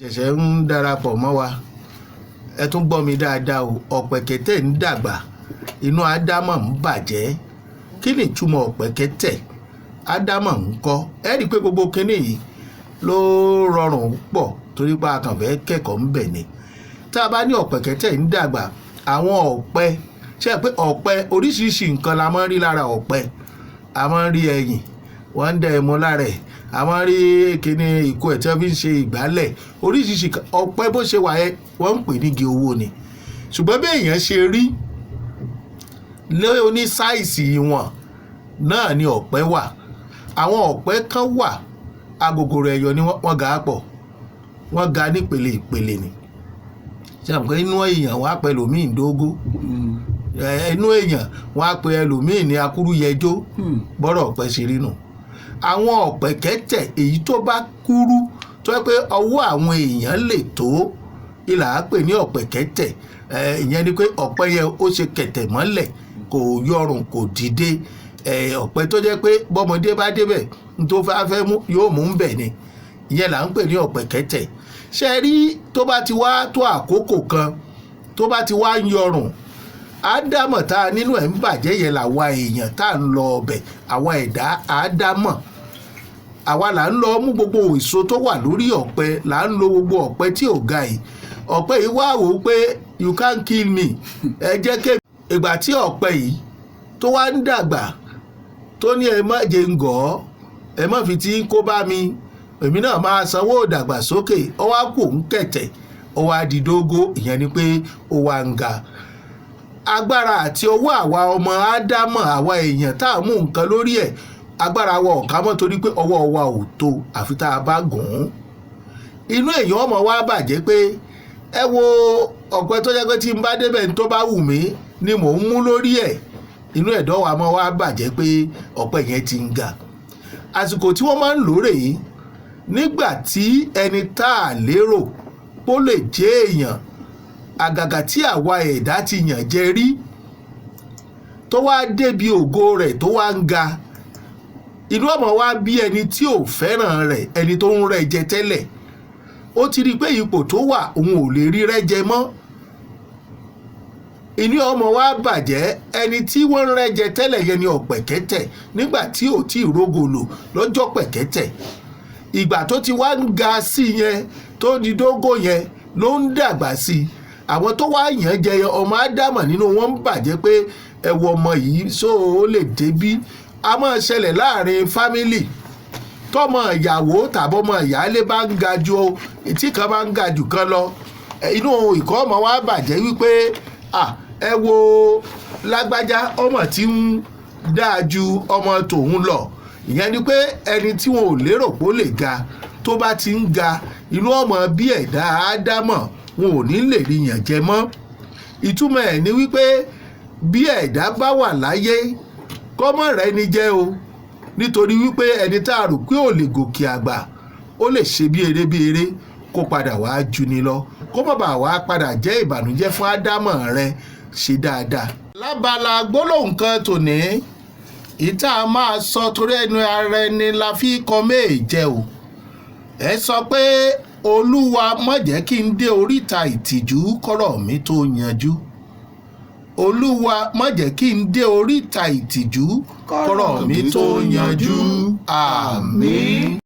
ṣẹ̀ṣẹ̀ ń darapọ̀ mọ́ wa ẹ tún gbọ́ mi dáadáa o. ọ̀pẹ̀kẹ́tẹ̀ ń dàgbà inú ádámọ̀ ń bàjẹ́. kí ni ìtumọ̀ ọ̀pẹ̀kẹ́tẹ̀? ádámọ̀ ń kọ́ ẹ rí i pé gbogbo kinní yìí ló rọrùn pọ̀ torí pé a kàn fẹ́ kẹ́kọ̀ọ́ ń bẹ̀ ni. tá a bá ní ọ̀pẹ̀kẹ́tẹ̀ ń dàgbà, àwọn ọ̀pẹ ṣe pé ọ̀pẹ oríṣiríṣi nǹkan la máa ń rí lára ọ̀pẹ. a máa ń rí ẹyìn, wọ́n ń dẹ ẹmu lára ẹ̀, a máa ń rí kíní ìkó ẹ̀ tí wọ́n fi ń ṣe ìgbálẹ̀. oríṣiríṣi ọ̀pẹ bó ṣe wà yẹn wọ́n ń pè ní igi owó ni. ṣùgbọ́n bí èèyàn ṣe rí ní sáìsì wọn náà ni ọ̀pẹ wà. àwọn ọ̀pẹ kan wà agogoro ẹ̀yọ̀ ni wọ́n ga pọ̀, wọ́n ga nípele ìpele ni. ṣe àmọ́ pé inú èèyàn wọ́n á pẹ ẹlòmíì dógó, inú èèyàn wọ́n á pẹ ẹlòmíì ní akúrú yẹjó. bọ́rọ̀ ọ̀pẹ ṣe rí nù. àwọn ọ̀pẹ̀kẹ́tẹ̀ èyí tó bá kúrú tó yẹ pé ọwọ́ àwọn èèyàn lè tó ìlà á pè ní ọ̀pẹ̀kẹ́tẹ̀. ìyẹn ni pé ọ̀pẹ yẹn ó ṣe kẹ̀tẹ̀ mọ́lẹ̀, kò yọrùn, kò dìde. ọ̀pẹ tó jẹ́ pé bọ́mọdé bá débẹ̀ tó fẹ́ mú yóò mú bẹ̀ ni. ìyẹn là ń pè ní ọ̀pẹ̀kẹ́tẹ̀. ṣe rí tó bá ti wá tó àkókò kan tó bá ti wá ń yọrùn, ádámọ̀ tá a nínú ẹ̀ ń bàjẹ́ yẹn làwa èèyàn tá à ń lọ ọbẹ̀, àwa ẹ̀dá ádámọ̀. àwa là ń lọ mú gbogbo èso tó wà lórí ọ̀pẹ, là ń lo gbogbo ọ̀pẹ tí ò ga yìí. ọ̀pẹ yìí wá wò ó pé you can't kill me, ẹ jẹ́ ké. ìgbà tí ọ̀pẹ yìí tó wá ń dàgbà tó ní ẹ má jẹ́ ń gọ̀ ọ́, ẹ má fi tí kó bá mi, èmi náà máa sanwó ìdàgbàsókè. ó wá kù ń kẹ̀tẹ̀, ó wá di dógó. ìyẹn ni pé ó wá ń ga. agbára àti ọwọ́ àwa ọmọ ádámọ̀, àwa èèyàn tá a mú nǹkan lórí ẹ̀, agbára wa ò ká mọ́ torí pé ọwọ́ wa ò tó àfi tá a bá gùn ún. inú èèyàn ọmọ wa bàjẹ́ pé ẹ wo ọ̀pẹ tó jẹ́ pé tí n bá débẹ̀ tó bá wù mí ni mò ń mú lórí ẹ̀. inú ẹ̀dọ̀ wa mọ́ wa bàjẹ́ pé ọ̀pẹ yẹn ti ń ga. àsìkò tí wọ́n máa ń lò rèé nígbà tí ẹni tá a lérò pó lè jẹ́ èèyàn, àgàgà tí àwa ẹ̀dá ti yàn jẹ rí, tó wá débi ògo rẹ̀ tó wá ń ga. inú ọmọ wa bí ẹni tí ò fẹ́ràn rẹ̀, ẹni tó ń rẹ́ jẹ tẹ́lẹ̀. ó ti rí i pé ipò tó wà òun ò lè rí rẹ́ jẹ mọ́. inú ọmọ wa bàjẹ́. ẹni tí wọ́n ń rẹ́ jẹ tẹ́lẹ̀ yẹn ni ọ̀pẹ̀kẹ́tẹ̀ nígbà tí ò tí ì rógòlò lọ́jọ́ pẹ̀kẹ́tẹ̀. ìgbà tó ti wá ń ga sí yẹn tó di dógó yẹn ló ń dàgbà sí i. àwọn tó wá yàn jẹ ọmọ ádámọ̀ nínú wọn ń bàjẹ́ pé ẹ wo ọmọ yìí só o lè débí. a máa ṣẹlẹ̀ láàrin fámílì tọmọ ìyàwó tàbọmọ ìyáálé bá ń ga ju tí kan bá ń ga jù kan lọ. inú ìkọ́ ọmọ wa bàjẹ́ wípé ẹ wo lágbájá ọmọ tí ń dáa ju ọmọ tòun lọ. ìyẹn ni pé ẹni tí wọn ò lérò pé ó lè ga tó bá ti ń ga, inú ọmọ bí ẹ̀dá ádámọ̀ wọn ò ní lè rí yàn jẹ mọ́. ìtumọ̀ ẹ̀ ni wípé bí ẹ̀dá bá wà láyé kọ́mọ̀ rẹ̀ ni jẹ́ o, nítorí wípé ẹni tá a rò pé ò lè gòkè àgbà ó lè ṣe bí eré kó padà wá ju ni lọ, kó má bàa wá padà jẹ́ ìbànújẹ́ fún ádámọ̀ rẹ̀. ṣe dáadáa. lábala gbólóhùn kan tòní ìta máa sọ torí ẹnu ara ẹni la fi kọ méje o. ẹ sọ pé olúwa má jẹ́ kí n dé oríta ìtìjú kọ́rọ̀ mi tó yanjú. olúwa má jẹ́ kí n dé oríta ìtìjú kọ́rọ̀ mi tó yanjú. àmín.